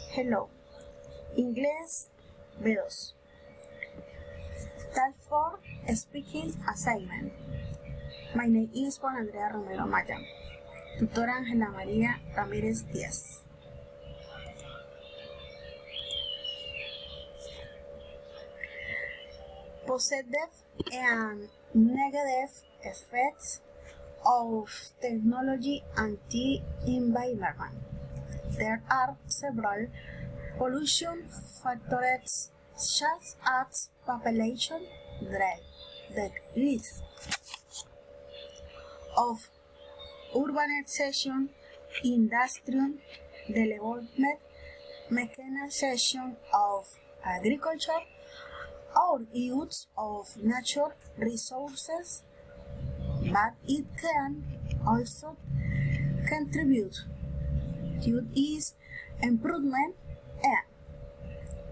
Hello, Ingles B2. Task for Speaking Assignment. My name is Juan Andrea Romero Maya. Tutora Ángela María Ramírez Díaz. Positive and negative effects of technology and the environment. There are several pollution factors such as population decrease of urbanization, industrial development, mechanization of agriculture, or use of natural resources, but it can also contribute to its improvement, and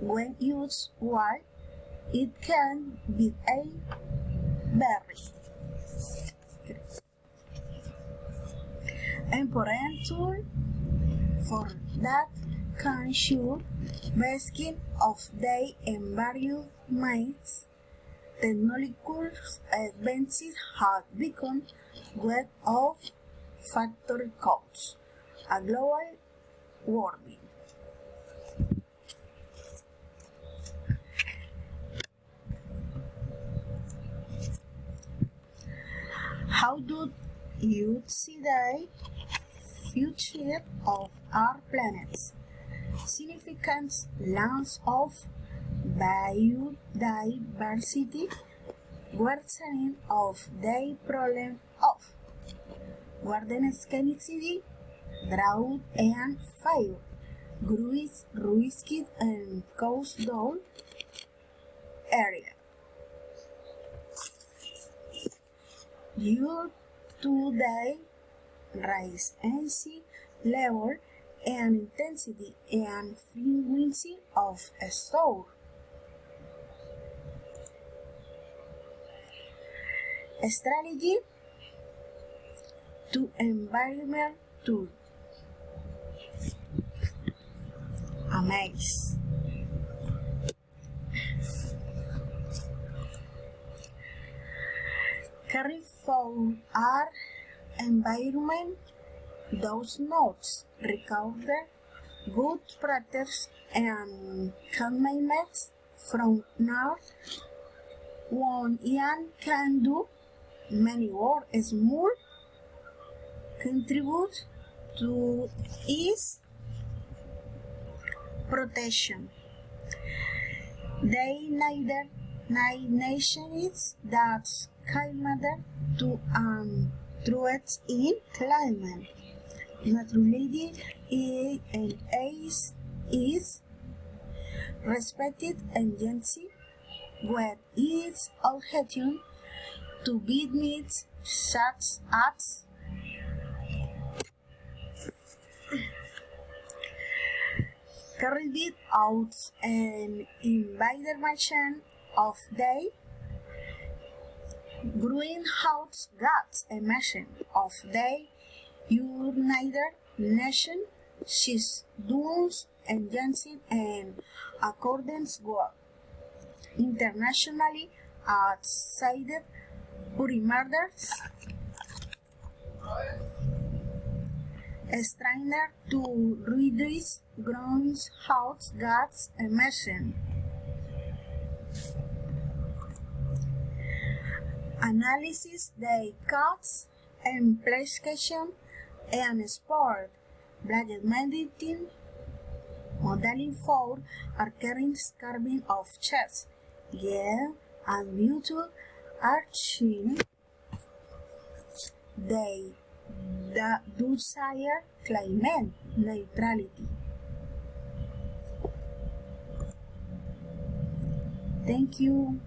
when used well, it can be a very important tool for that can ensure basking of the environment. Technological advances have become one of factor cause a global warming. How do you see the future of our planet's significant loss of biodiversity, worsening of the problem of water scarcity, drought and fire, risked and coastal area. Due to the rise in sea level and intensity and frequency of a storm. A strategy to environment to amaze. Carry forward our environment those notes record good practice and commitments from now one young can do many work small contribute to its protection. They neither nations that climate to threats in climate. Naturally, is respected agency with its objection to beat needs such as carried out an invasion of the greenhouse gas emission of the United Nations Science Agency and accordance with internationally accepted parameters. Striving to reduce greenhouse gas emission. Analysis the costs, implications, and support implementing modeling for current carbon offsets, and mutual achieving the desired climate neutrality. Thank you.